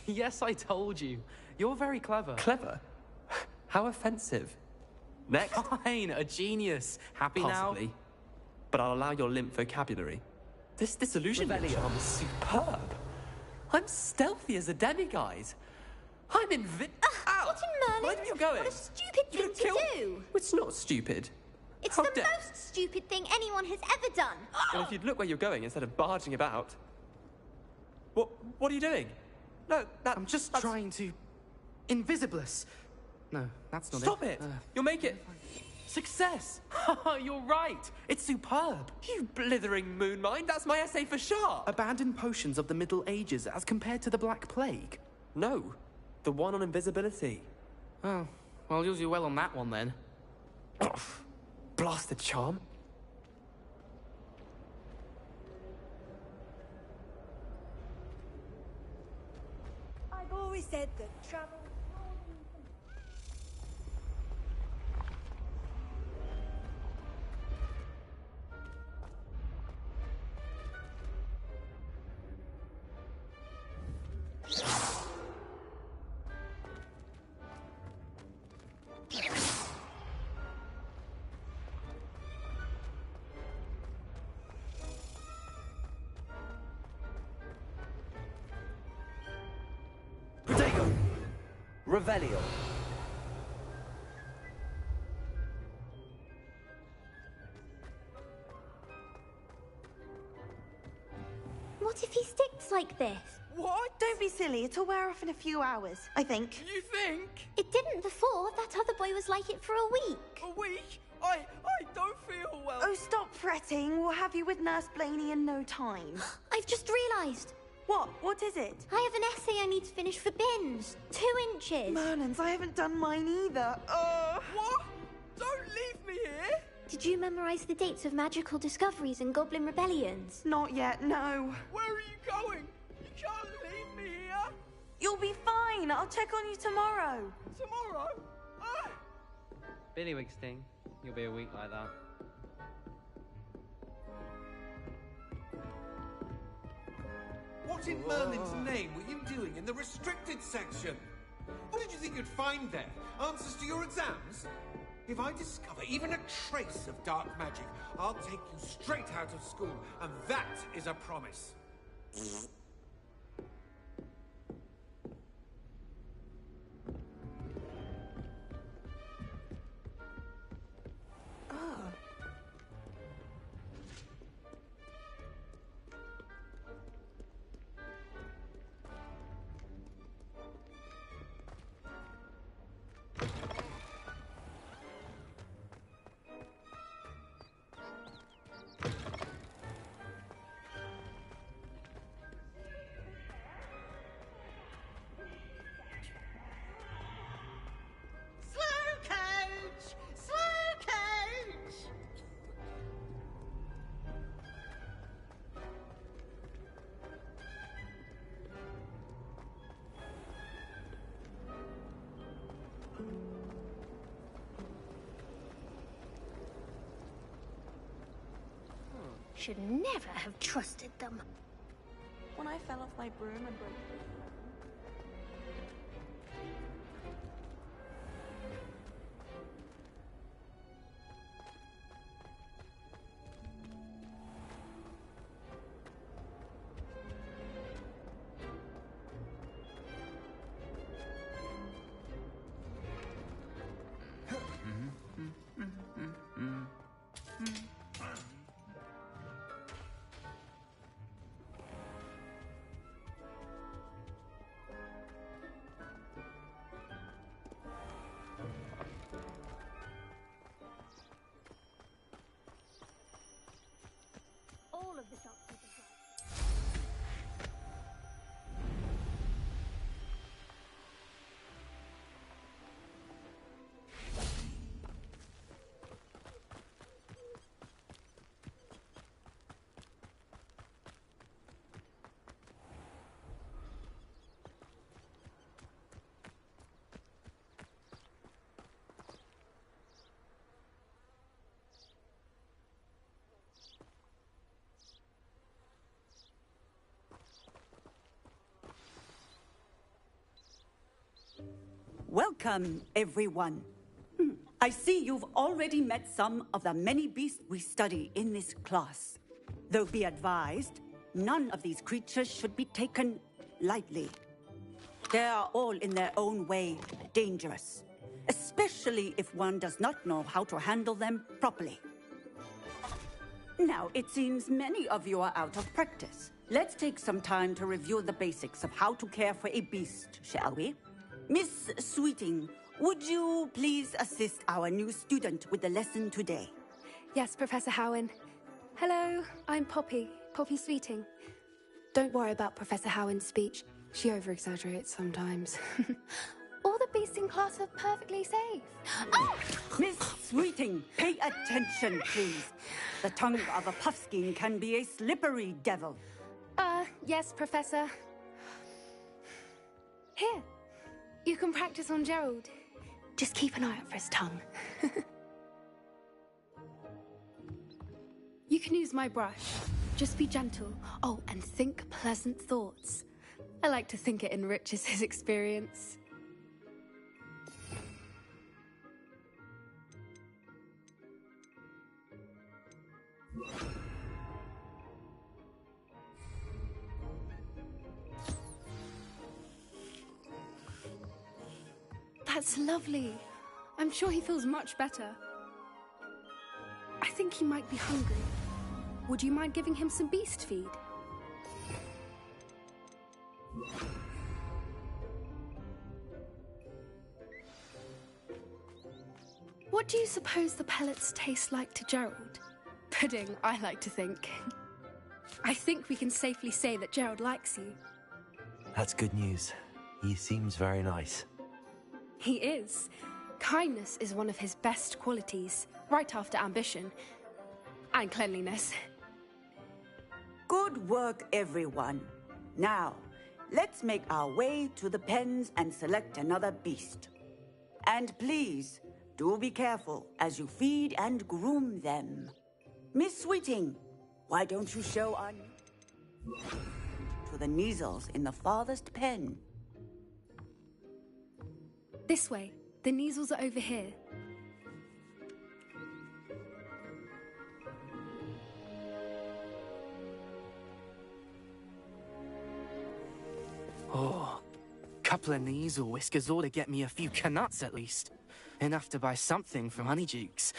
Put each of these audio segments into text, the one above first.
Yes, I told you. You're very clever. Clever? How offensive. Next. Fine, a genius. Happy Possibly. now? But I'll allow your limp vocabulary. This disillusionment charm is superb. I'm stealthy as a demiguise. I'm Ow! What in Merlin? Where are you going? What a stupid thing to do! It's not stupid. It's How the dare- most stupid thing anyone has ever done. Well, if you'd look where you're going instead of barging about. What are you doing? No, I'm just trying to... Invisibless. No, that's not Stop it! You'll make it. Success! You're right. It's superb. You blithering moon mind, that's my essay for sharp. Abandoned potions of the Middle Ages as compared to the Black Plague. No, the one on invisibility. Oh, well, you'll do well on that one then. Blasted charm. I've always said that travel... Protego! Revelio. What if he sticks like this? What? Don't be silly. It'll wear off in a few hours, I think. You think? It didn't before. That other boy was like it for a week. A week? I don't feel well. Oh, stop fretting. We'll have you with Nurse Blaney in no time. I've just realised. What? What is it? I have an essay I need to finish for bins. 2 inches. Merlins, I haven't done mine either. What? Don't leave me here. Did you memorise the dates of magical discoveries and goblin rebellions? Not yet, no. Where are you going? You can't leave me here. You'll be fine. I'll check on you tomorrow. Tomorrow? Billy Wigsting, you'll be a week like that. What in Merlin's name were you doing in the restricted section? What did you think you'd find there? Answers to your exams? If I discover even a trace of dark magic, I'll take you straight out of school, and that is a promise. Should never have trusted them. When I fell off my broom and broke... Welcome, everyone. I see you've already met some of the many beasts we study in this class. Though be advised, none of these creatures should be taken lightly. They are all in their own way dangerous, especially if one does not know how to handle them properly. Now, it seems many of you are out of practice. Let's take some time to review the basics of how to care for a beast, shall we? Miss Sweeting, would you please assist our new student with the lesson today? Yes, Professor Howen. Hello, I'm Poppy Sweeting. Don't worry about Professor Howen's speech. She over-exaggerates sometimes. All the beasts in class are perfectly safe. Oh! Miss Sweeting, pay attention, please. The tongue of a puffskein can be a slippery devil. Yes, Professor. Here, you can practice on Gerald. Just keep an eye out for his tongue. You can use my brush. Just be gentle. Oh, and think pleasant thoughts. I like to think it enriches his experience. That's lovely. I'm sure he feels much better. I think he might be hungry. Would you mind giving him some beast feed? What do you suppose the pellets taste like to Gerald? Pudding, I like to think. I think we can safely say that Gerald likes you. That's good news. He seems very nice. He is. Kindness is one of his best qualities, right after ambition. And cleanliness. Good work, everyone. Now, let's make our way to the pens and select another beast. And please, do be careful as you feed and groom them. Miss Sweeting, why don't you show on to the Neasels in the farthest pen? This way. The Neasels are over here. Oh, couple of Neasel whiskers ought to get me a few canuts at least. Enough to buy something from Honeydukes.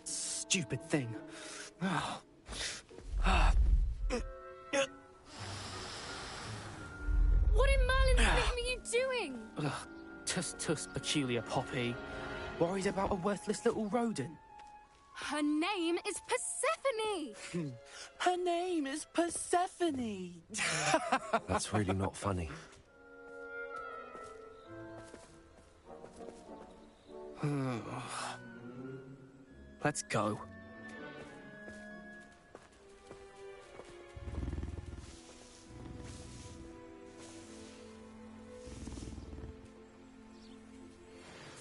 Stupid thing. What in Merlin's name are you doing? Tuss, peculiar Poppy. Worried about a worthless little rodent. Her name is Persephone! Her name is Persephone! That's really not funny. Let's go.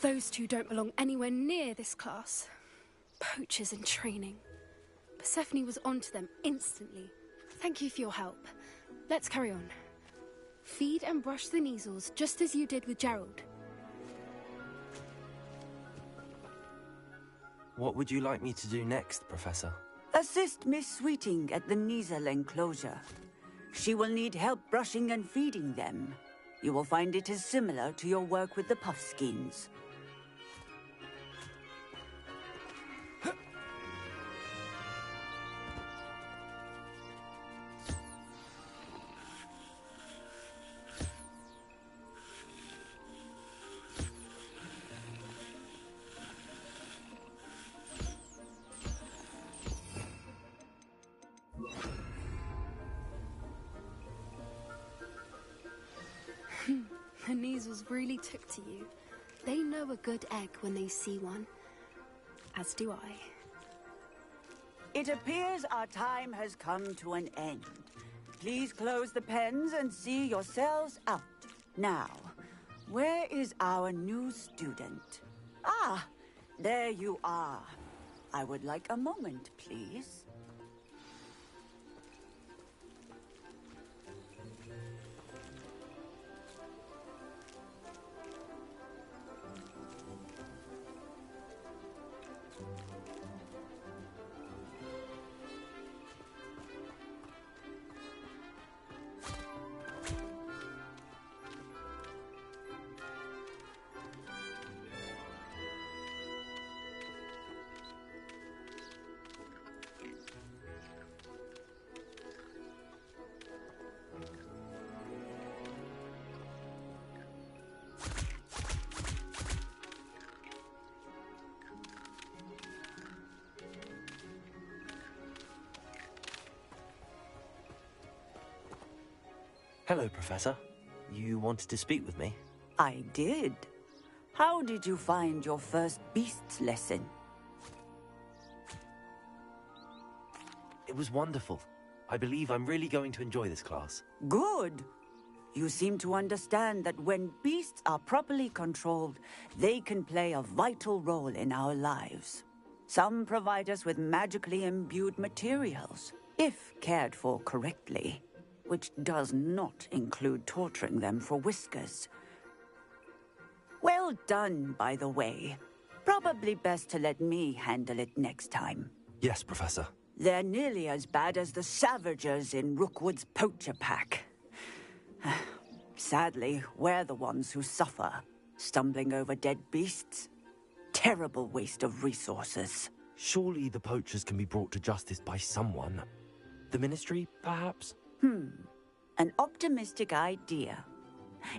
Those two don't belong anywhere near this class. Poachers in training. Persephone was onto them instantly. Thank you for your help. Let's carry on. Feed and brush the Neasels just as you did with Gerald. What would you like me to do next, Professor? Assist Miss Sweeting at the Neasel enclosure. She will need help brushing and feeding them. You will find it is similar to your work with the puffskeins. The Neasels really took to you. They know a good egg when they see one. As do I. It appears our time has come to an end. Please close the pens and see yourselves out. Now, where is our new student? Ah, there you are. I would like a moment, please. Hello, Professor. You wanted to speak with me? I did. How did you find your first beasts lesson? It was wonderful. I believe I'm really going to enjoy this class. Good. You seem to understand that when beasts are properly controlled, they can play a vital role in our lives. Some provide us with magically imbued materials, if cared for correctly, which does not include torturing them for whiskers. Well done, by the way. Probably best to let me handle it next time. Yes, Professor. They're nearly as bad as the Savagers in Rookwood's poacher pack. Sadly, we're the ones who suffer, stumbling over dead beasts. Terrible waste of resources. Surely the poachers can be brought to justice by someone. The Ministry, perhaps? An optimistic idea.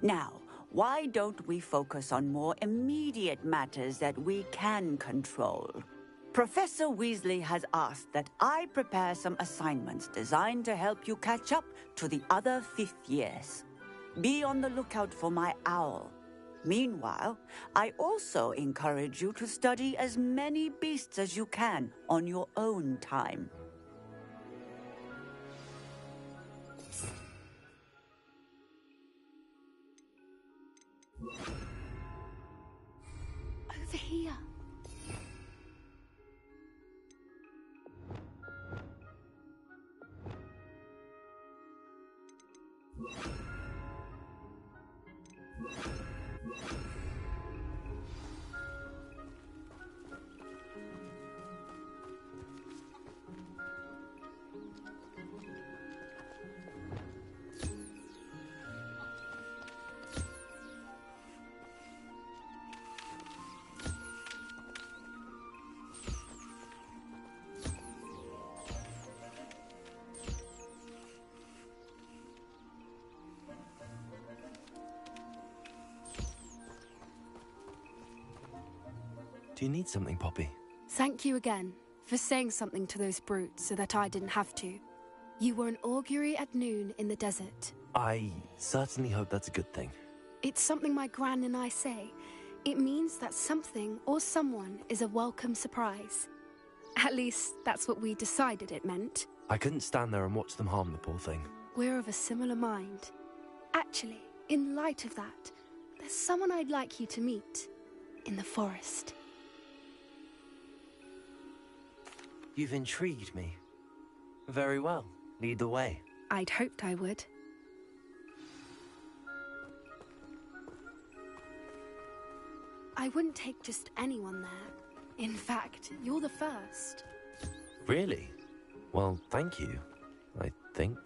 Now, why don't we focus on more immediate matters that we can control? Professor Weasley has asked that I prepare some assignments designed to help you catch up to the other fifth years. Be on the lookout for my owl. Meanwhile, I also encourage you to study as many beasts as you can on your own time. Over here. Do you need something, Poppy? Thank you again for saying something to those brutes so that I didn't have to. You were an augury at noon in the desert. I certainly hope that's a good thing. It's something my gran and I say. It means that something or someone is a welcome surprise. At least, that's what we decided it meant. I couldn't stand there and watch them harm the poor thing. We're of a similar mind. Actually, in light of that, there's someone I'd like you to meet. In the forest. You've intrigued me. Very well. Lead the way. I'd hoped I would. I wouldn't take just anyone there. In fact, you're the first. Really? Well, thank you, I think.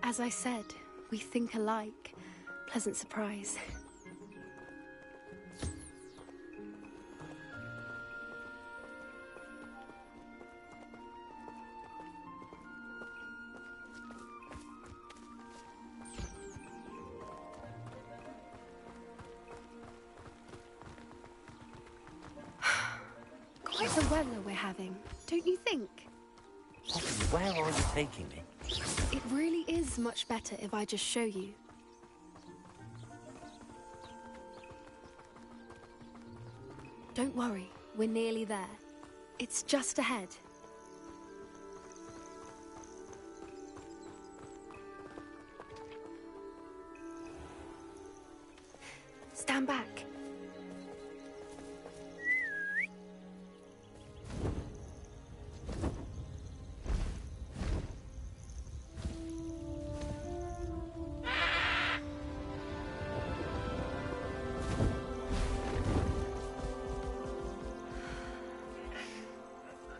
As I said, we think alike. Pleasant surprise. Quite the weather we're having, don't you think? Poppy, where are you taking me? It really is much better if I just show you. Don't worry, we're nearly there. It's just ahead. Stand back.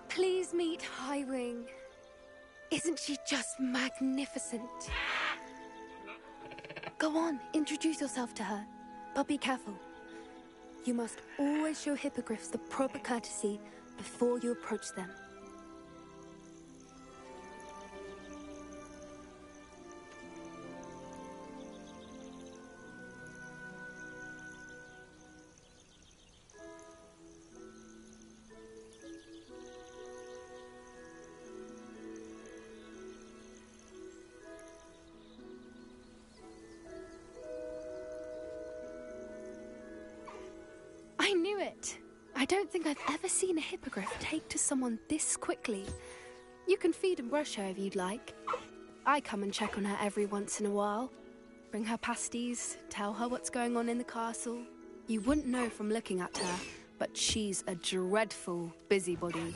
Please meet Highwing. Isn't she just magnificent? Go on, introduce yourself to her. But be careful. You must always show hippogriffs the proper courtesy before you approach them. knew it. I don't think I've ever seen a hippogriff take to someone this quickly. You can feed and brush her if you'd like. I come and check on her every once in a while. Bring her pasties, tell her what's going on in the castle. You wouldn't know from looking at her, but she's a dreadful busybody.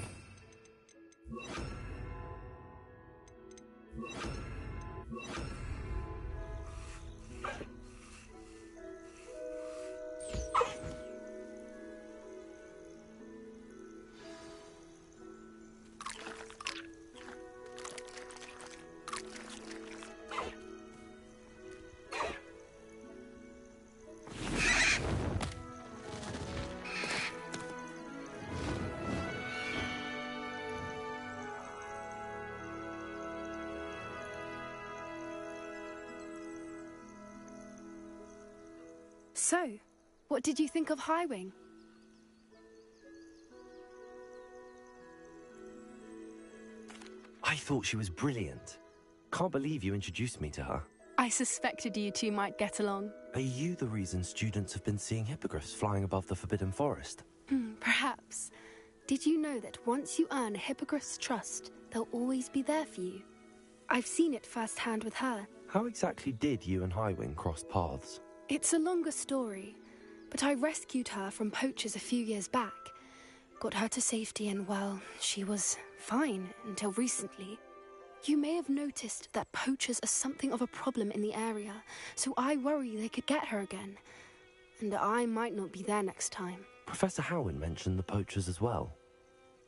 So, what did you think of Highwing? I thought she was brilliant. Can't believe you introduced me to her. I suspected you two might get along. Are you the reason students have been seeing hippogriffs flying above the Forbidden Forest? Perhaps. Did you know that once you earn a hippogriff's trust, they'll always be there for you? I've seen it firsthand with her. How exactly did you and Highwing cross paths? It's a longer story, but I rescued her from poachers a few years back. Got her to safety and, well, she was fine until recently. You may have noticed that poachers are something of a problem in the area, so I worry they could get her again. And I might not be there next time. Professor Howin mentioned the poachers as well.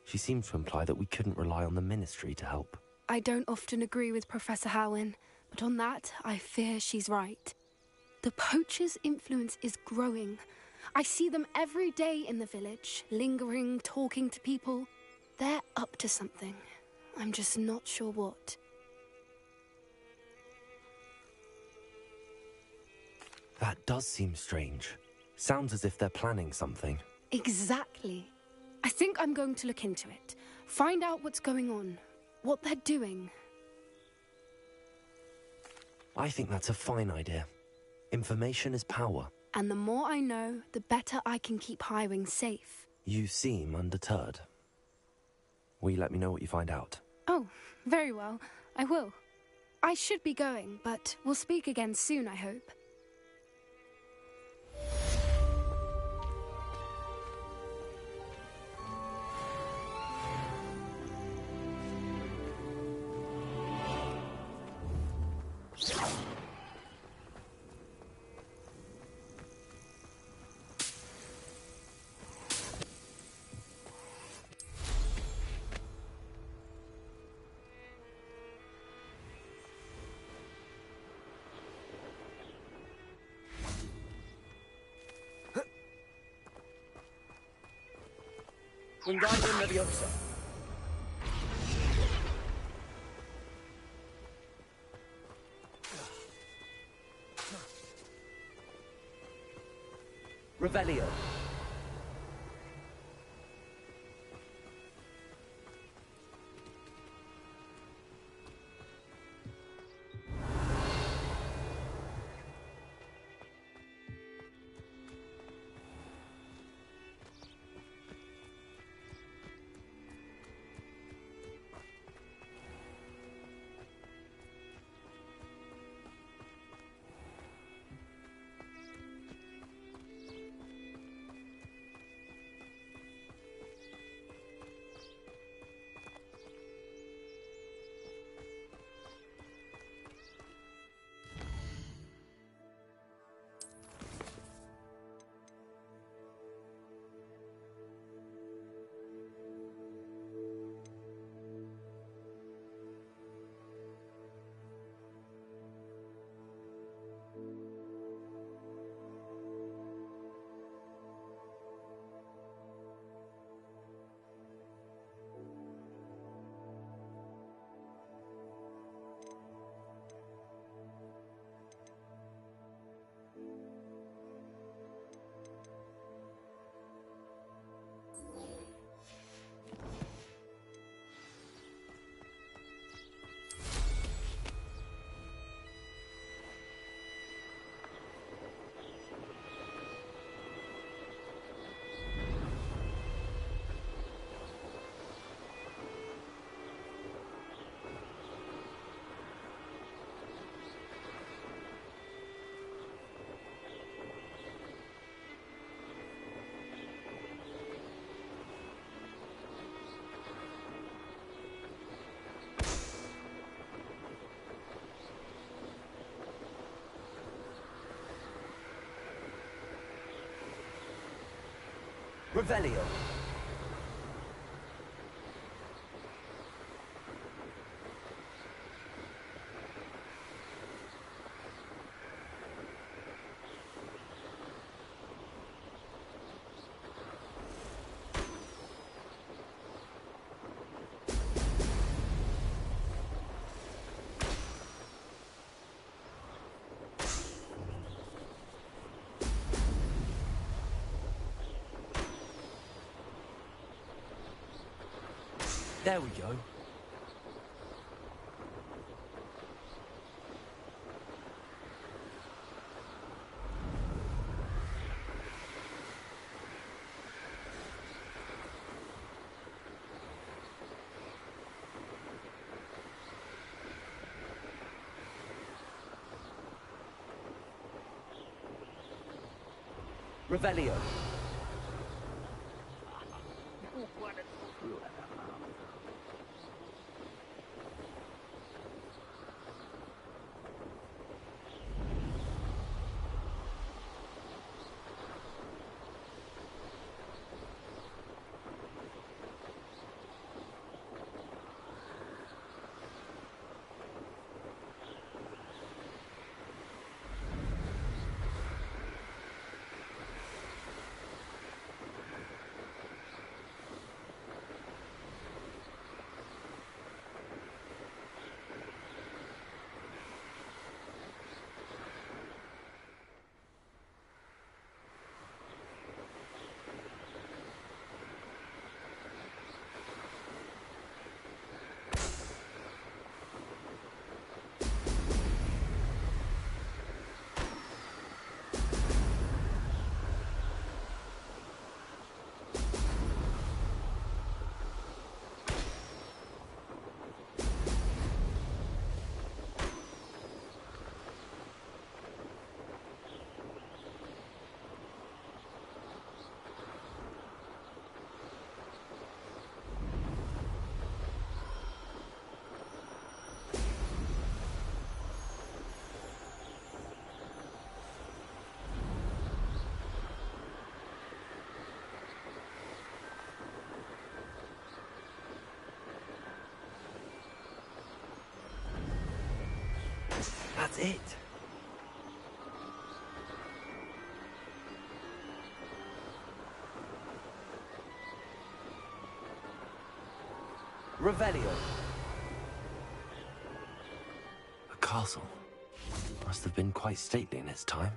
She seemed to imply that we couldn't rely on the Ministry to help. I don't often agree with Professor Howin, but on that, I fear she's right. The poachers' influence is growing. I see them every day in the village, lingering, talking to people. They're up to something. I'm just not sure what. That does seem strange. Sounds as if they're planning something. Exactly. I think I'm going to look into it. Find out what's going on, what they're doing. I think that's a fine idea. Information is power. And the more I know, the better I can keep Highwing safe. You seem undeterred. Will you let me know what you find out? Oh, very well. I will. I should be going, but we'll speak again soon, I hope. Wingardium Leviosa. Revelio. Revelio. There we go. Revelio. That's it. Revelio. A castle. Must have been quite stately in its time.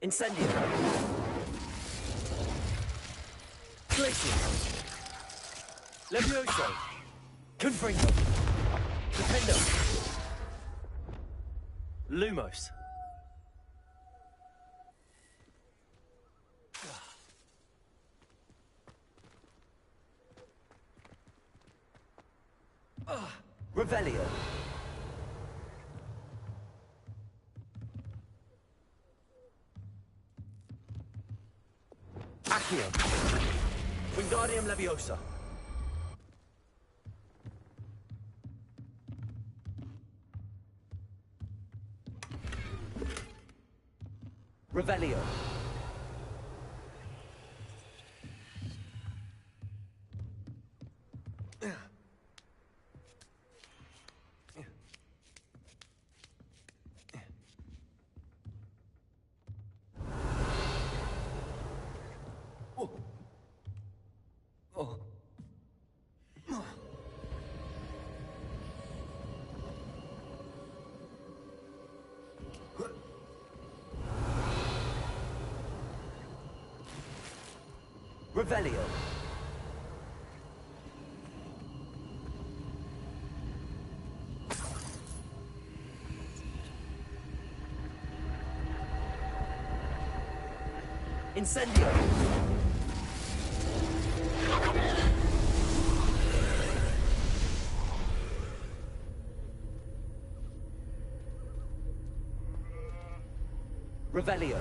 Incendio. Glacius. Levioso. Confringo. Dependo. Lumos. Revelio. Accio. Wingardium Leviosa. Revelio. Revelio. Incendio. Revelio.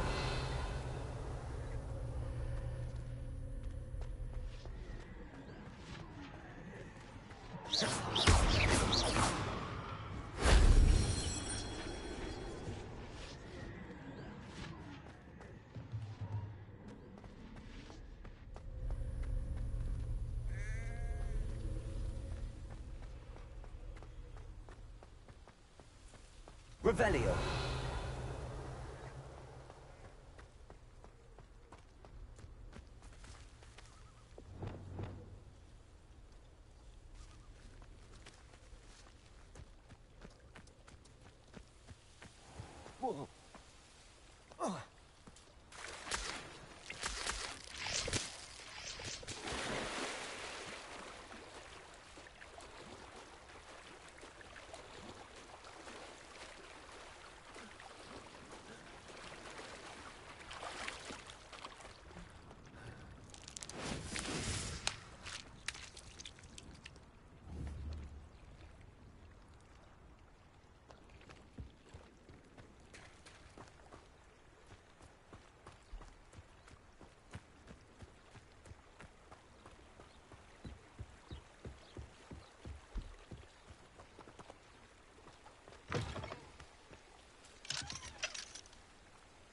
Revelio.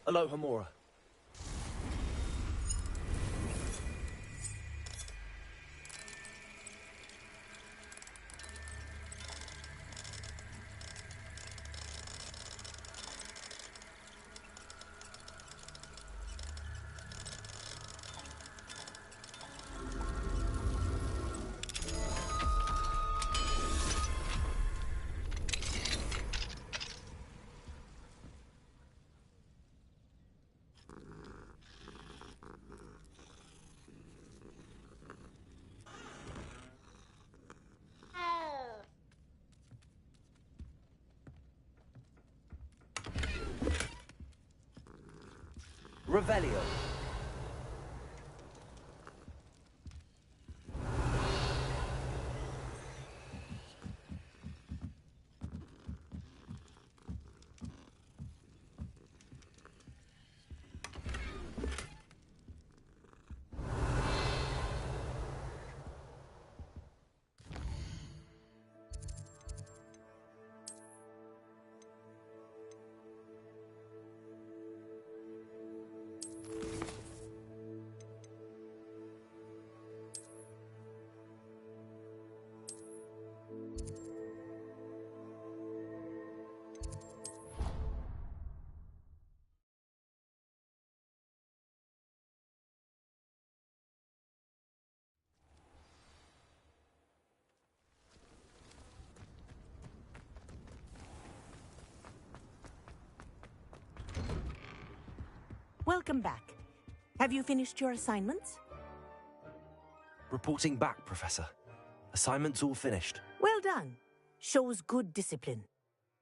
Aloha Mora. Revelio. Welcome back. Have you finished your assignments? Reporting back, Professor. Assignment's all finished. Well done. Shows good discipline.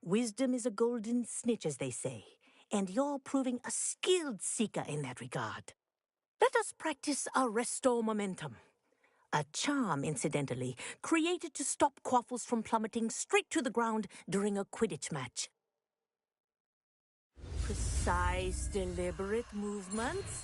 Wisdom is a golden snitch, as they say, and you're proving a skilled seeker in that regard. Let us practice our Restore Momentum. A charm, incidentally, created to stop quaffles from plummeting straight to the ground during a Quidditch match. Precise, deliberate movements.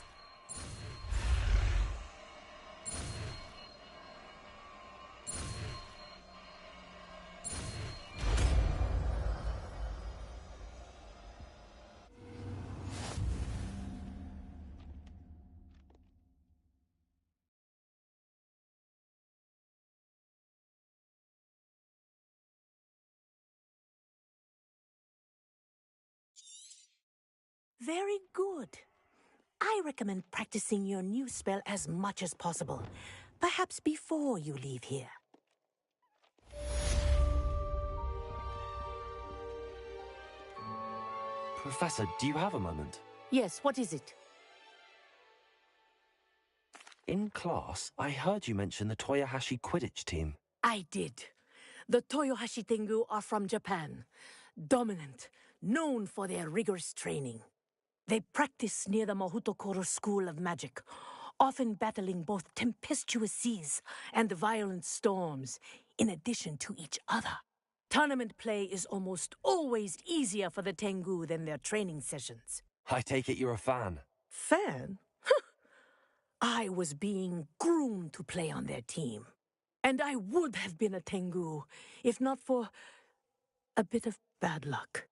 Very good. I recommend practicing your new spell as much as possible, perhaps before you leave here. Professor, do you have a moment? Yes, what is it? In class, I heard you mention the Toyohashi Quidditch team. I did. The Toyohashi Tengu are from Japan. Dominant, known for their rigorous training. They practice near the Mahutokoro School of Magic, often battling both tempestuous seas and violent storms, in addition to each other. Tournament play is almost always easier for the Tengu than their training sessions. I take it you're a fan. Fan? I was being groomed to play on their team. And I would have been a Tengu, if not for a bit of bad luck.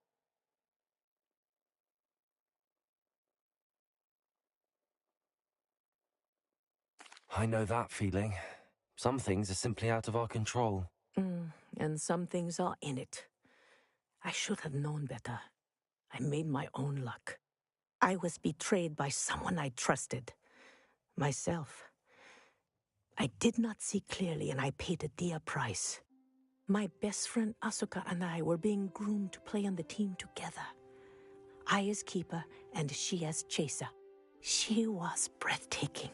I know that feeling. Some things are simply out of our control. And some things are in it. I should have known better. I made my own luck. I was betrayed by someone I trusted. Myself. I did not see clearly, and I paid a dear price. My best friend Asuka and I were being groomed to play on the team together. I as keeper, and she as chaser. She was breathtaking.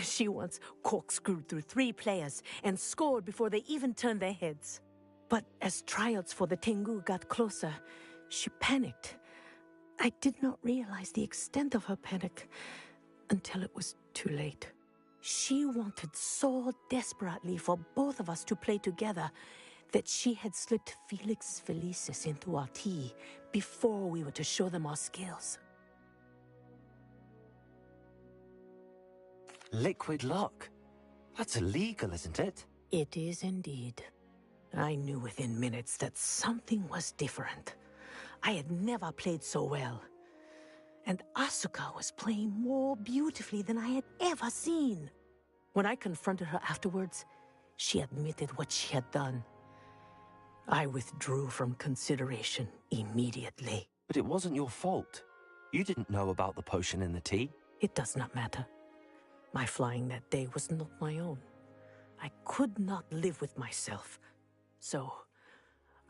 She once corkscrewed through 3 players and scored before they even turned their heads. But as trials for the Tengu got closer, she panicked. I did not realize the extent of her panic until it was too late. She wanted so desperately for both of us to play together that she had slipped Felix Felicis into our tea before we were to show them our skills. Liquid luck? That's illegal, isn't it? It is indeed. I knew within minutes that something was different. I had never played so well. And Asuka was playing more beautifully than I had ever seen. When I confronted her afterwards, she admitted what she had done. I withdrew from consideration immediately. But it wasn't your fault. You didn't know about the potion in the tea. It does not matter. My flying that day was not my own. I could not live with myself. So,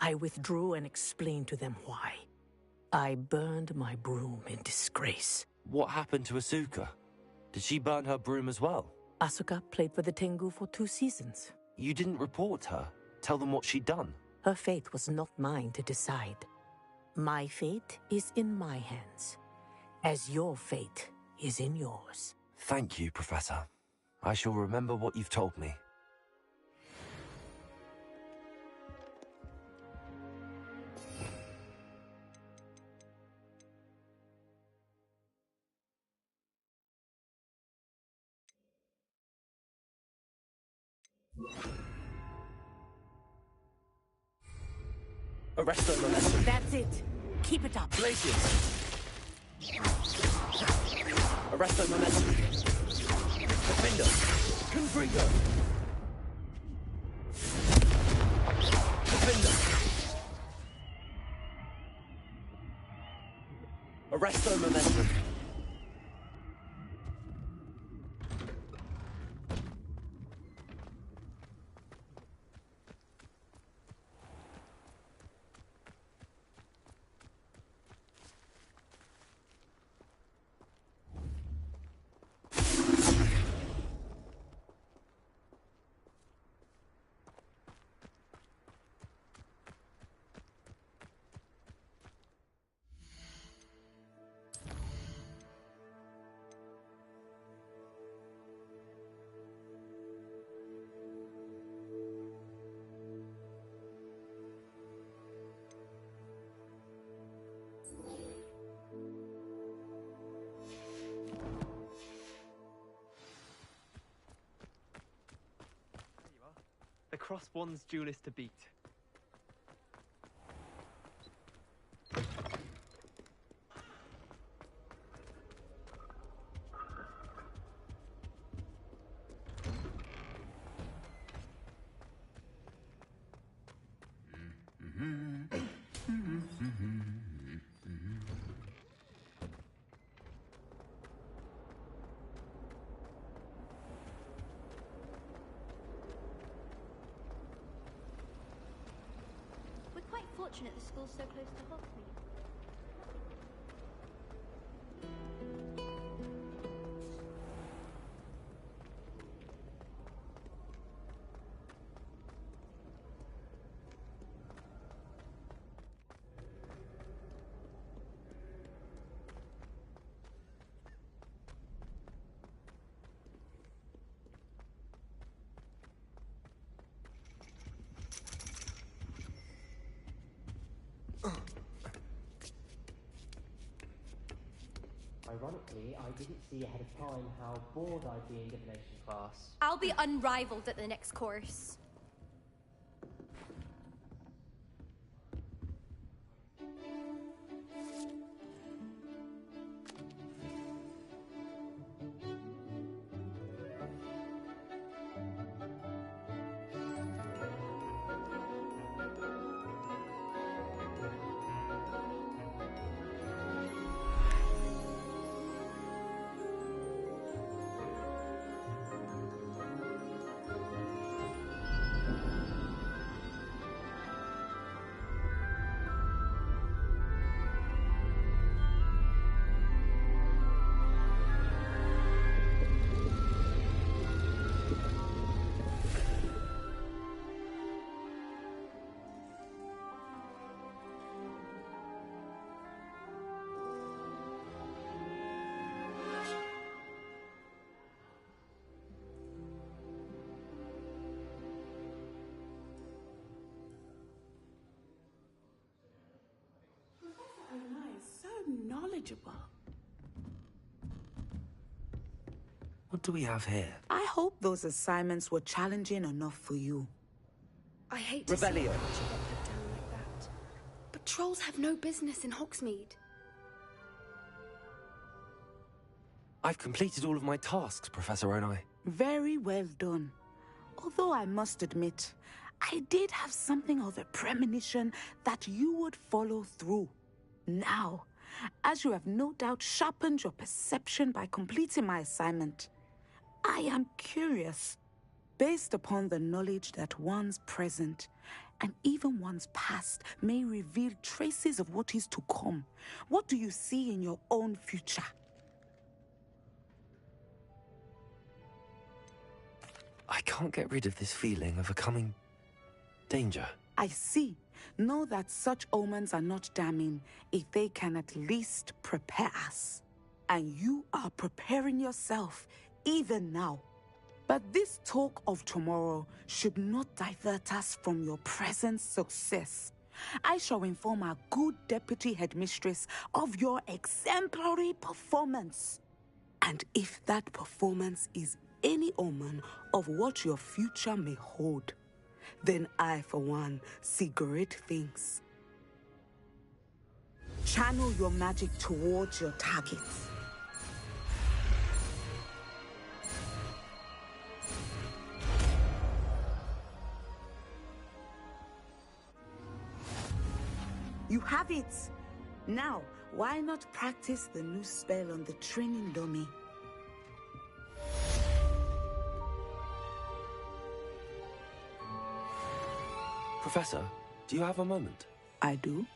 I withdrew and explained to them why. I burned my broom in disgrace. What happened to Asuka? Did she burn her broom as well? Asuka played for the Tengu for 2 seasons. You didn't report her? Tell them what she'd done? Her fate was not mine to decide. My fate is in my hands, as your fate is in yours. Thank you, Professor. I shall remember what you've told me. Arrest them, momentum. That's it. Keep it up. Glaciers. Arrest them, momentum. Defender. Confringo. Defender. Arrest them, momentum. The cross one's duelist to beat. Fortunate the school's so close to Hogsmeade. Ironically, I didn't see ahead of time how bored I'd be in divination class. I'll be unrivaled at the next course. knowledgeable. What do we have here? I hope those assignments were challenging enough for you. I hate to see Revelio. Archie get put down like that. But trolls have no business in Hogsmeade. I've completed all of my tasks, Professor Onai. Very well done. Although I must admit, I did have something of a premonition that you would follow through. Now, as you have no doubt sharpened your perception by completing my assignment, I am curious, based upon the knowledge that one's present and even one's past may reveal traces of what is to come. What do you see in your own future? I can't get rid of this feeling of a coming danger. I see. Know that such omens are not damning if they can at least prepare us. And you are preparing yourself, even now. But this talk of tomorrow should not divert us from your present success. I shall inform our good deputy headmistress of your exemplary performance. And if that performance is any omen of what your future may hold, then I, for one, see great things. Channel your magic towards your targets. You have it! Now, why not practice the new spell on the training dummy? Professor, do you have a moment? I do.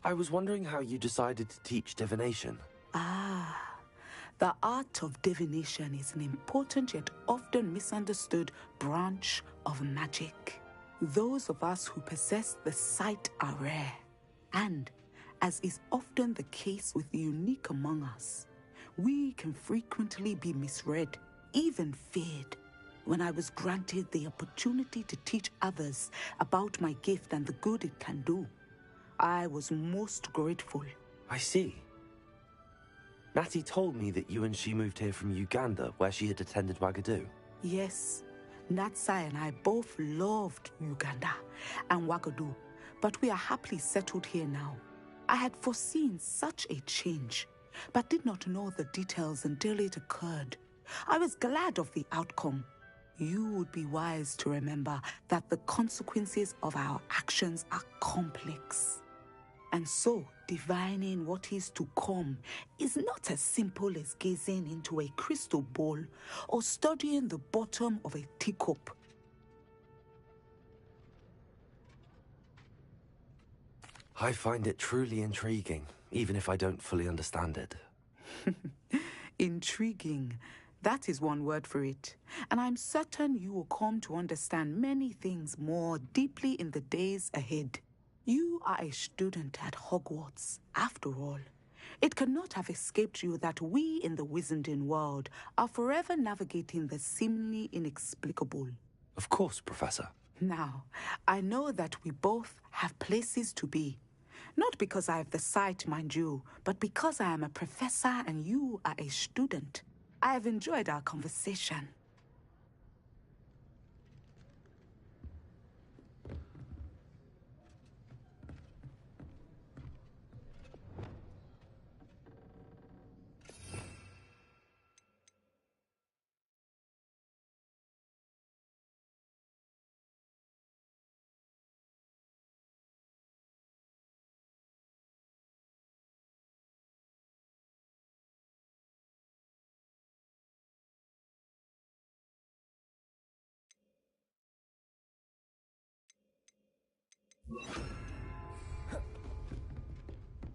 I was wondering how you decided to teach divination. The art of divination is an important yet often misunderstood branch of magic. Those of us who possess the sight are rare. And, as is often the case with the unique among us, we can frequently be misread, even feared. When I was granted the opportunity to teach others about my gift and the good it can do, I was most grateful. I see. Natty told me that you and she moved here from Uganda, where she had attended Wagadu. Yes, Natsai and I both loved Uganda and Wagadu, but we are happily settled here now. I had foreseen such a change, but did not know the details until it occurred. I was glad of the outcome. You would be wise to remember that the consequences of our actions are complex. And so, divining what is to come is not as simple as gazing into a crystal ball or studying the bottom of a teacup. I find it truly intriguing, even if I don't fully understand it. Intriguing. That is one word for it. And I'm certain you will come to understand many things more deeply in the days ahead. You are a student at Hogwarts, after all. It cannot have escaped you that we in the Wizarding world are forever navigating the seemingly inexplicable. Of course, Professor. Now, I know that we both have places to be. Not because I have the sight, mind you, but because I am a professor and you are a student. I have enjoyed our conversation.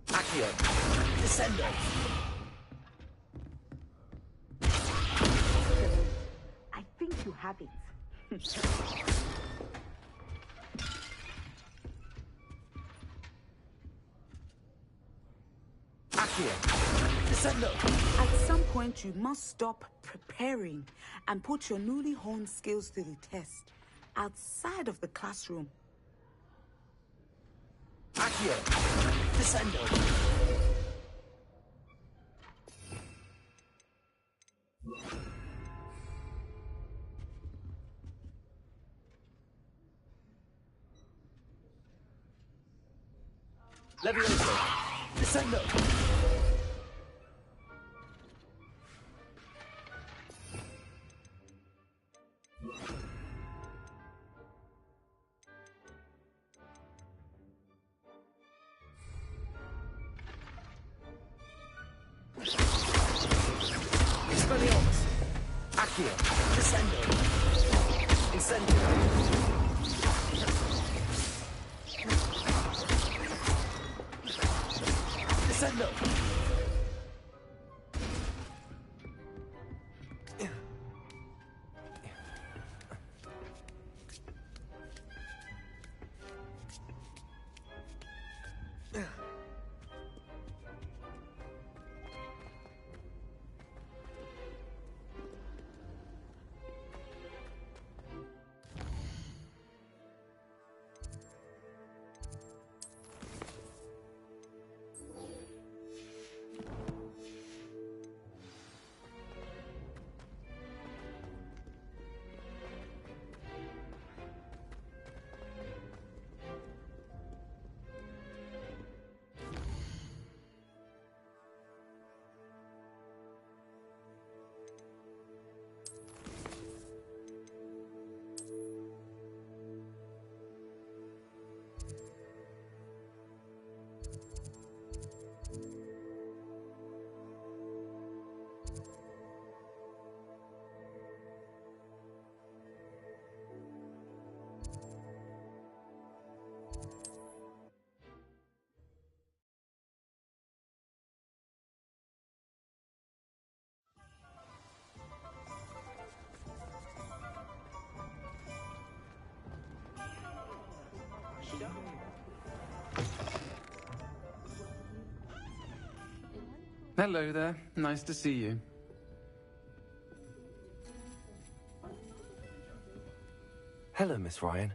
Accio. Descendo. I think you have it. Accio. Descendo. At some point, you must stop preparing and put your newly honed skills to the test outside of the classroom. Accio. Descendo! Levioso! Descendo! Expelliarmus! Accio! Descendo! Incendio! Descendo! Hello there. Nice to see you. Hello, Miss Ryan.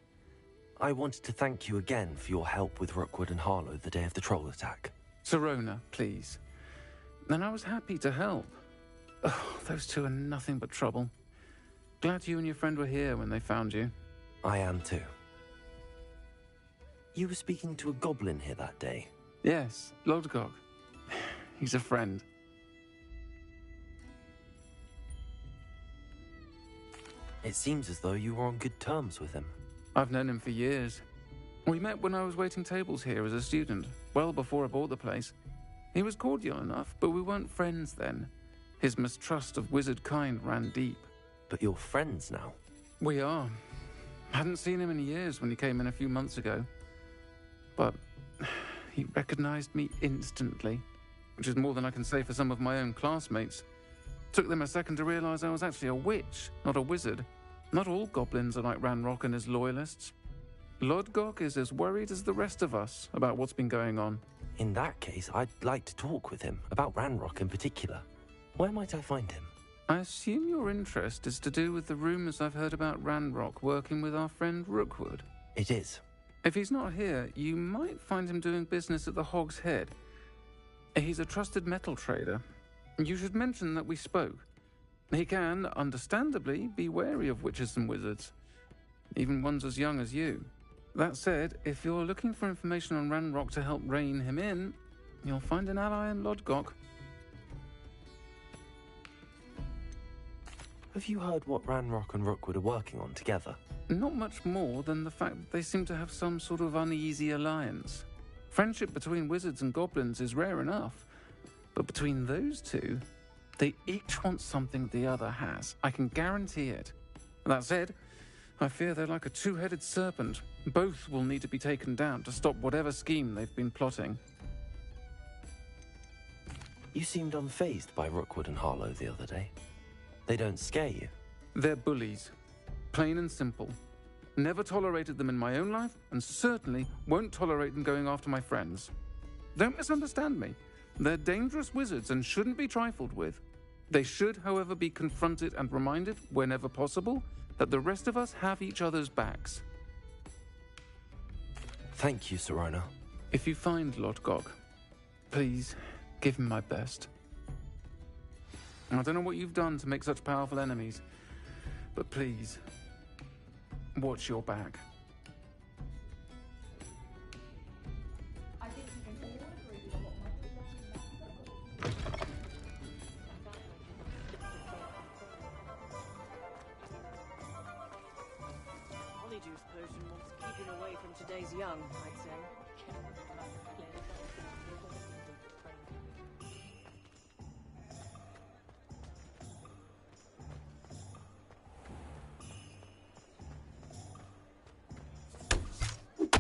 I wanted to thank you again for your help with Rookwood and Harlow the day of the troll attack. Sirona, please. And I was happy to help. Oh, those two are nothing but trouble. Glad you and your friend were here when they found you. I am too. You were speaking to a goblin here that day? Yes, Lodgok. He's a friend. It seems as though you were on good terms with him. I've known him for years. We met when I was waiting tables here as a student, well before I bought the place. He was cordial enough, but we weren't friends then. His mistrust of wizard kind ran deep. But you're friends now? We are. Hadn't seen him in years when he came in a few months ago. But he recognized me instantly, which is more than I can say for some of my own classmates. Took them a second to realize I was actually a witch, not a wizard. Not all goblins are like Ranrock and his loyalists. Lodgok is as worried as the rest of us about what's been going on. In that case, I'd like to talk with him, about Ranrock in particular. Where might I find him? I assume your interest is to do with the rumors I've heard about Ranrock working with our friend Rookwood. It is. If he's not here, you might find him doing business at the Hog's Head. He's a trusted metal trader. You should mention that we spoke. He can, understandably, be wary of witches and wizards, even ones as young as you. That said, if you're looking for information on Ranrock to help rein him in, you'll find an ally in Lodgok. Have you heard what Ranrock and Rookwood are working on together? Not much more than the fact that they seem to have some sort of uneasy alliance. Friendship between wizards and goblins is rare enough, but between those two, they each want something the other has. I can guarantee it. That said, I fear they're like a two-headed serpent. Both will need to be taken down to stop whatever scheme they've been plotting. You seemed unfazed by Rookwood and Harlow the other day. They don't scare you? They're bullies. Plain and simple. Never tolerated them in my own life, and certainly won't tolerate them going after my friends. Don't misunderstand me. They're dangerous wizards and shouldn't be trifled with. They should, however, be confronted and reminded, whenever possible, that the rest of us have each other's backs. Thank you, Sirona. If you find Lord Gog, please give him my best. I don't know what you've done to make such powerful enemies, but please, watch your back. Honeyjuice potion wants keeping away from today's young, I'd say.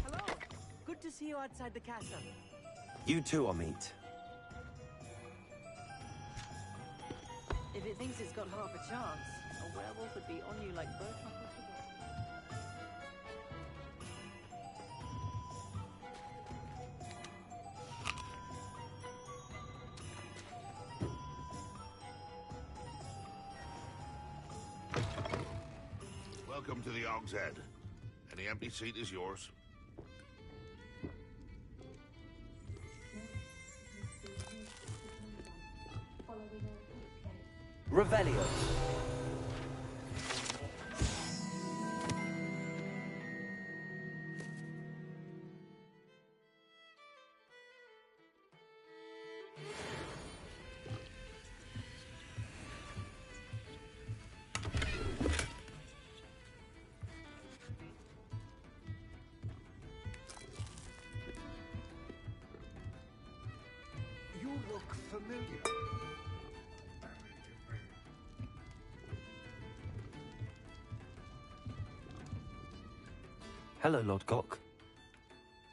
Hello! Good to see you outside the castle. You too, Amit. If it thinks it's got half a chance, a werewolf would be on you like both knuckles together. Welcome to the Og's Head. Any empty seat is yours. Revelio. You look familiar. Hello, Lord Gok.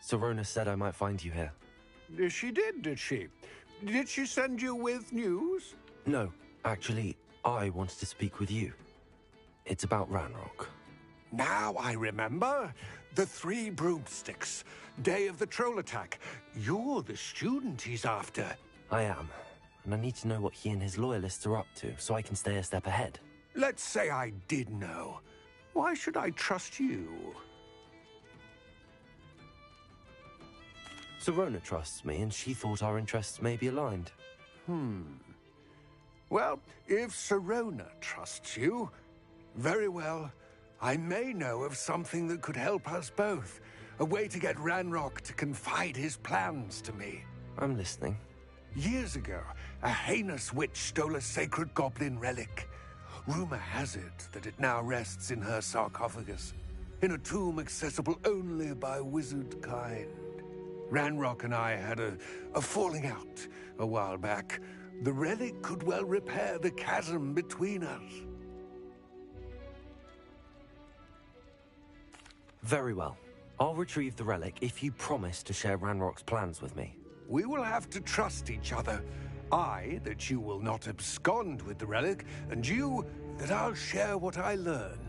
Serona said I might find you here. She did she? Did she send you with news? No, actually, I wanted to speak with you. It's about Ranrock. Now I remember. The 3 broomsticks. Day of the troll attack. You're the student he's after. I am, and I need to know what he and his loyalists are up to so I can stay a step ahead. Let's say I did know. Why should I trust you? Serona trusts me, and she thought our interests may be aligned. Well, if Serona trusts you, very well. I may know of something that could help us both. A way to get Ranrock to confide his plans to me. I'm listening. Years ago, a heinous witch stole a sacred goblin relic. Rumor has it that it now rests in her sarcophagus, in a tomb accessible only by wizard kind. Ranrock and I had a falling out a while back. The relic could well repair the chasm between us. Very well. I'll retrieve the relic if you promise to share Ranrock's plans with me. We will have to trust each other. I, that you will not abscond with the relic, and you, that I'll share what I learn.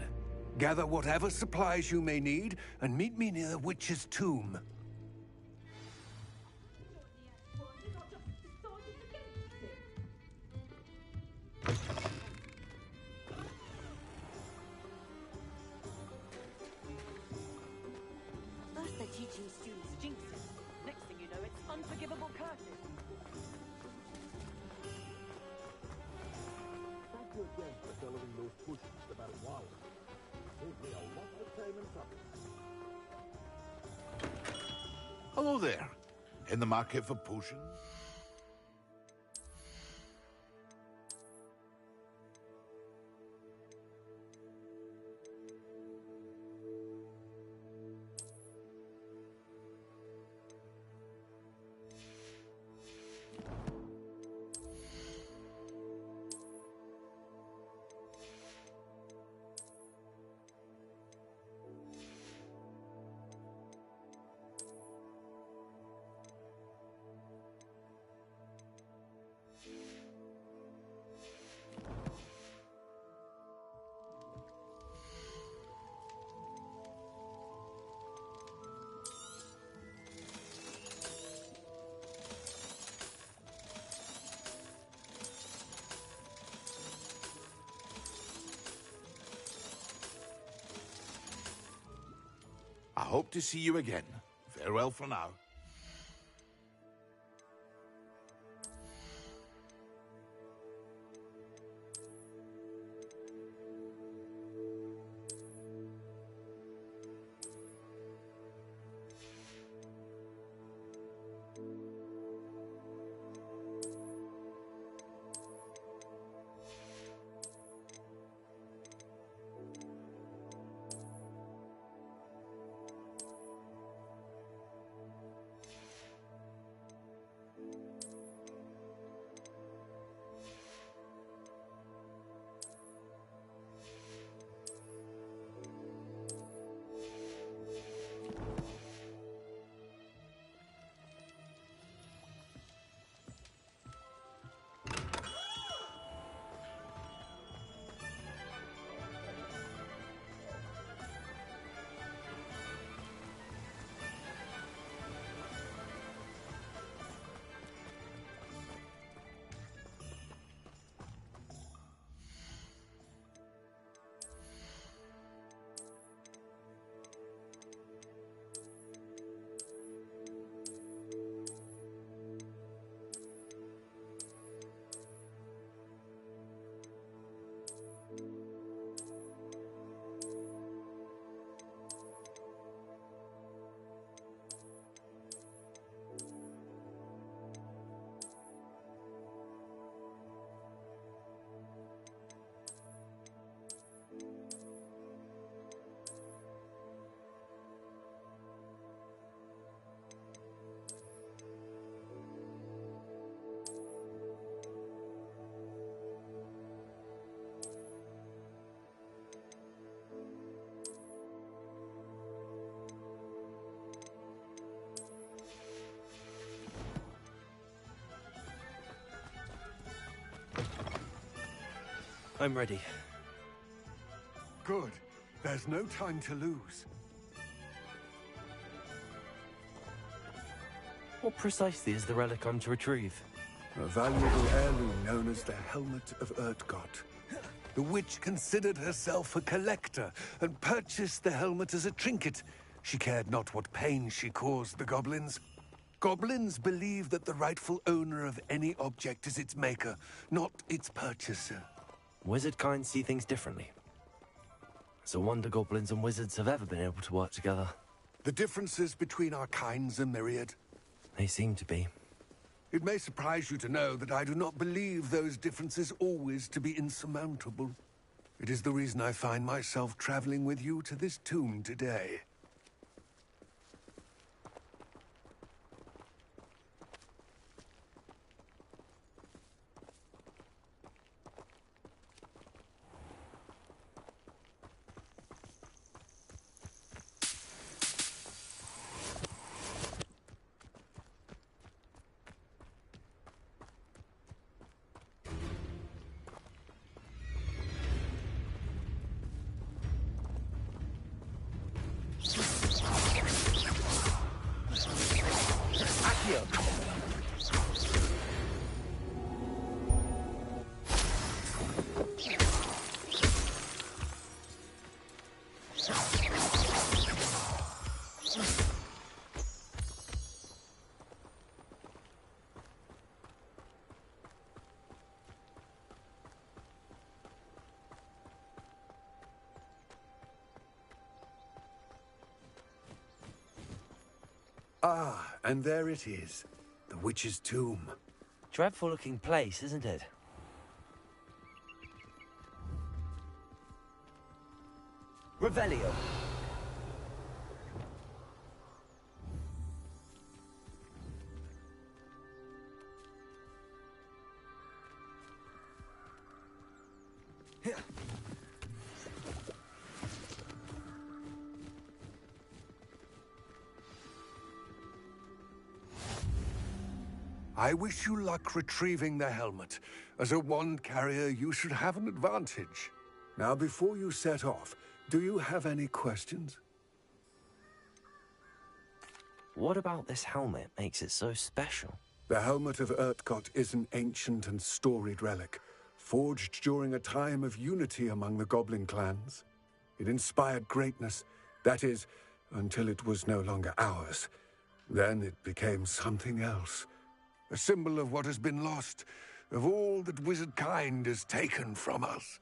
Gather whatever supplies you may need, and meet me near the witch's tomb. First they're teaching students jinxes. Next thing you know, it's unforgivable curses. Thank you again for delivering those potions to that wow. Saved me a lot of time and trouble. Hello there. In the market for potions? I hope to see you again. Farewell for now. I'm ready. Good. There's no time to lose. What precisely is the relic I'm to retrieve? A valuable heirloom known as the Helmet of Urtkot. The witch considered herself a collector and purchased the helmet as a trinket. She cared not what pain she caused the goblins. Goblins believe that the rightful owner of any object is its maker, not its purchaser. Wizard kind see things differently. It's a wonder goblins and wizards have ever been able to work together. The differences between our kinds are myriad. They seem to be. It may surprise you to know that I do not believe those differences always to be insurmountable. It is the reason I find myself traveling with you to this tomb today. Ah, and there it is. The witch's tomb. Dreadful looking place, isn't it? Revelio. I wish you luck retrieving the helmet. As a wand carrier, you should have an advantage. Now, before you set off, do you have any questions? What about this helmet makes it so special? The Helmet of Urtkot is an ancient and storied relic, forged during a time of unity among the goblin clans. It inspired greatness, that is, until it was no longer ours. Then it became something else. A symbol of what has been lost, of all that wizard kind has taken from us.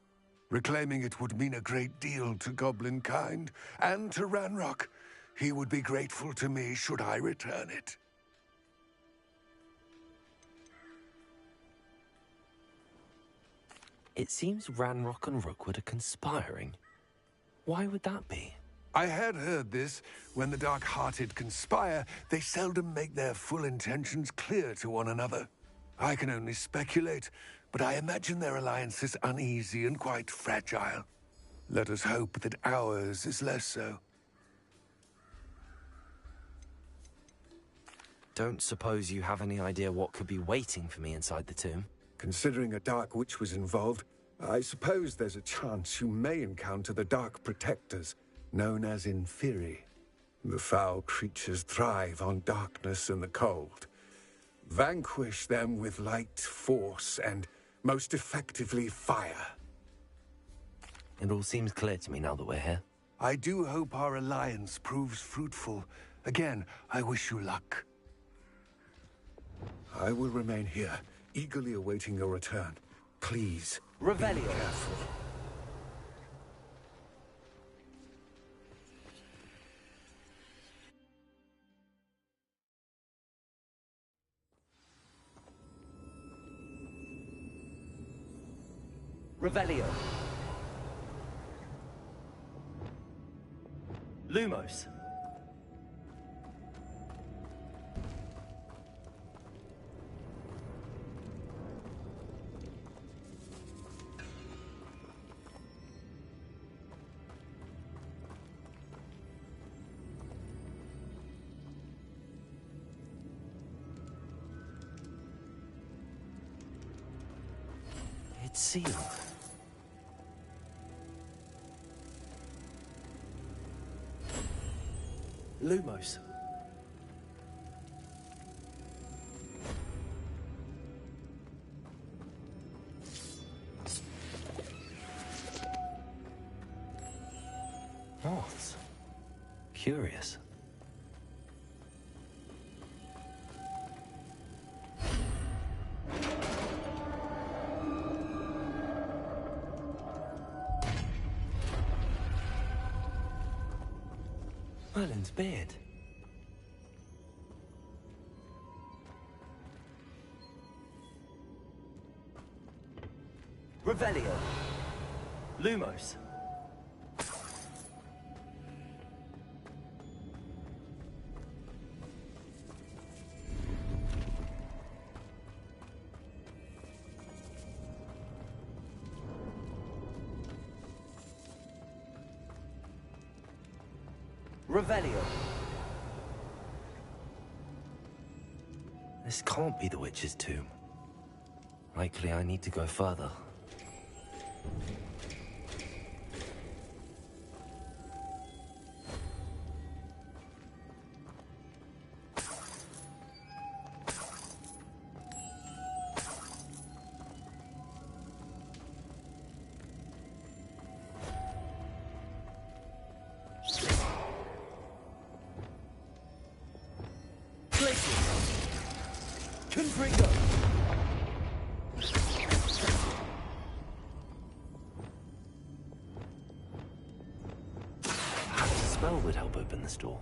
Reclaiming it would mean a great deal to goblin kind, and to Ranrock. He would be grateful to me should I return it. It seems Ranrock and Rookwood are conspiring. Why would that be? I had heard this. When the dark-hearted conspire, they seldom make their full intentions clear to one another. I can only speculate, but I imagine their alliance is uneasy and quite fragile. Let us hope that ours is less so. Don't suppose you have any idea what could be waiting for me inside the tomb? Considering a Dark Witch was involved, I suppose there's a chance you may encounter the Dark Protectors, known as Inferi. The foul creatures thrive on darkness and the cold. Vanquish them with light, force, and most effectively fire. It all seems clear to me now that we're here. I do hope our alliance proves fruitful. Again, I wish you luck. I will remain here, eagerly awaiting your return. Please, Revelio. Be careful. Revelio. Lumos. It's sealed. Lumos. Moths. Curious. Merlin's beard. Revelio. Lumos. Revelio. This can't be the witch's tomb. Likely I need to go further. Spell would help open this door.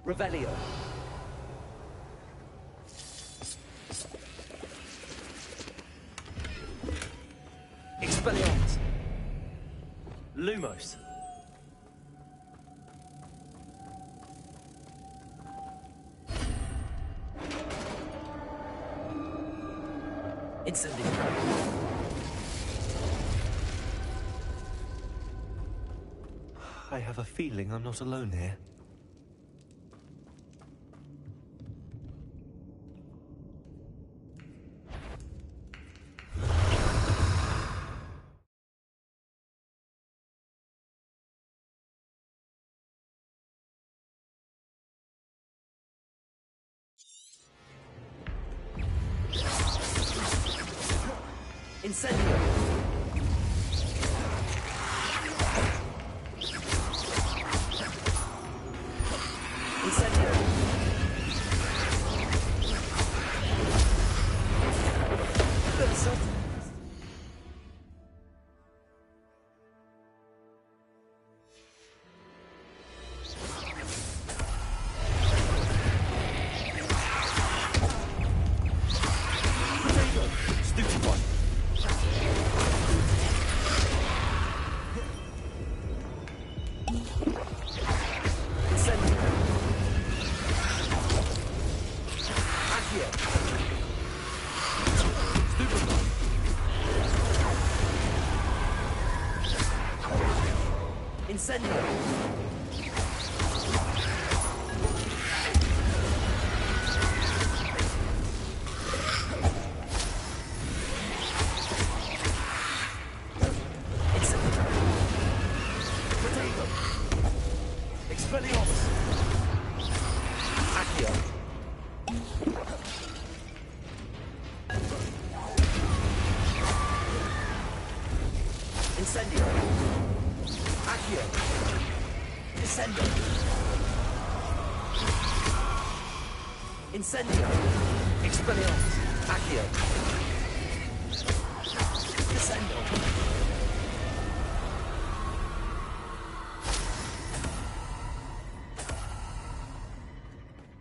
Revelio. Expelliarmus. Lumos. Incendiary. I have a feeling I'm not alone here. Incendio. Incendio. Expelliarmus. Accio. Incendio. Accio. Descendo. Incendio. Expelliarmus. Accio. Descendo.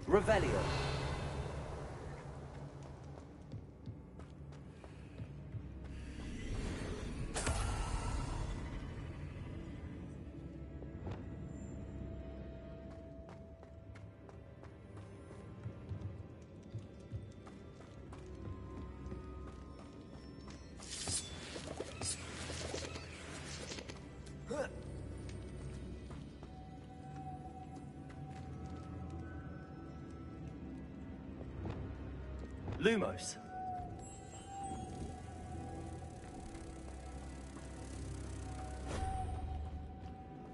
Revelio. Lumos.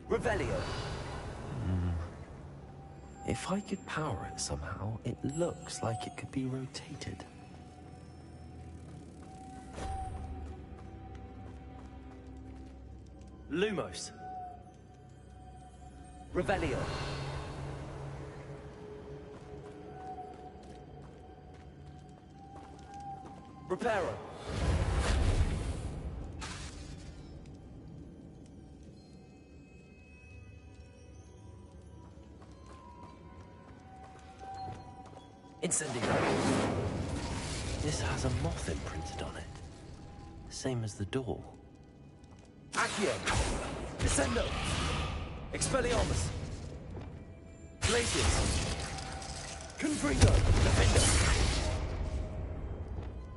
Revelio. If I could power it somehow, it looks like it could be rotated. Lumos. Revelio. Reparo. Incendio. This has a moth imprinted on it. Same as the door. Accio. Descendo. Expelliarmus. Glacius. Confringo. Defender.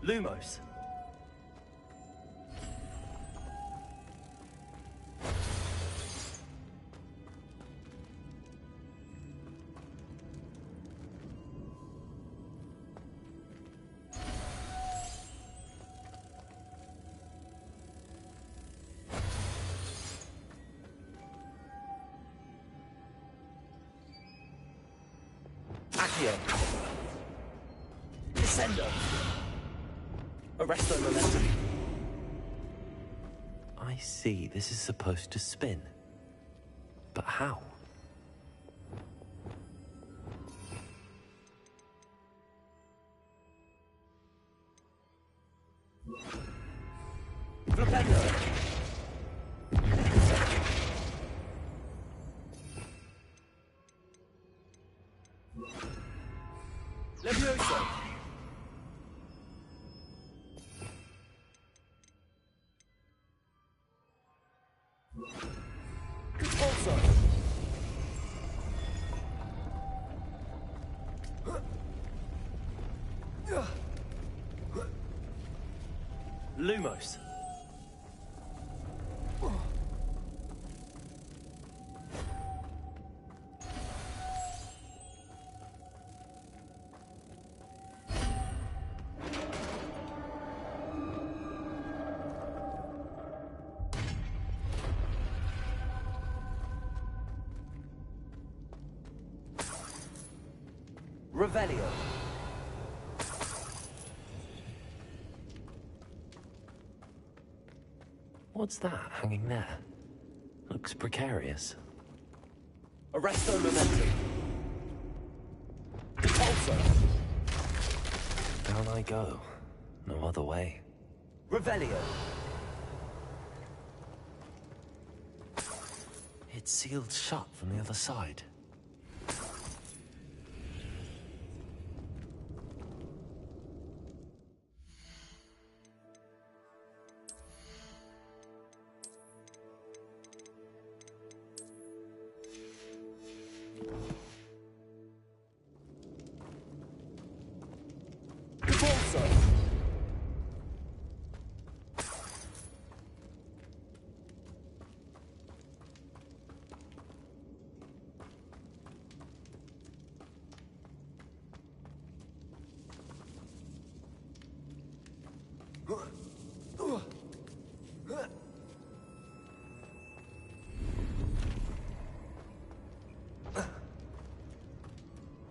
Lumos. Accio. Descendo. Arresto momentum. I see. This is supposed to spin. But how? Flipendo. Levioso. Expulso. Lumos. Revelio. What's that hanging there? Looks precarious. Arresto momentum. Repulsor. Down I go. No other way. Revelio. It's sealed shut from the other side.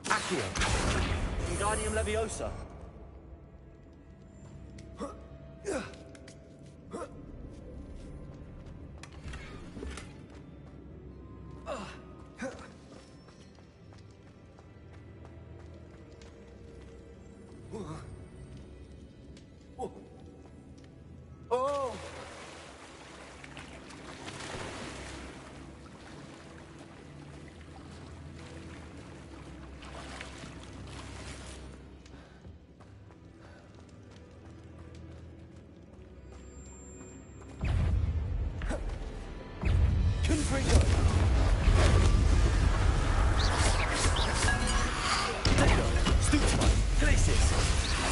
Accio. Wingardium Leviosa. Oh! Confringo. Dado. Stupefy. Glacius.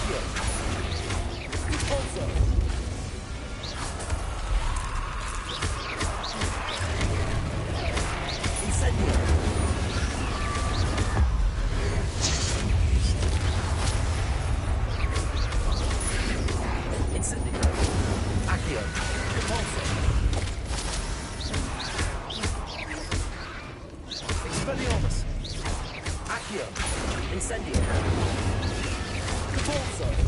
Accio. Repulso. Incendio. Incendio. Accio. Repulso. Expelliarmus. Accio. Incendio. Repulso.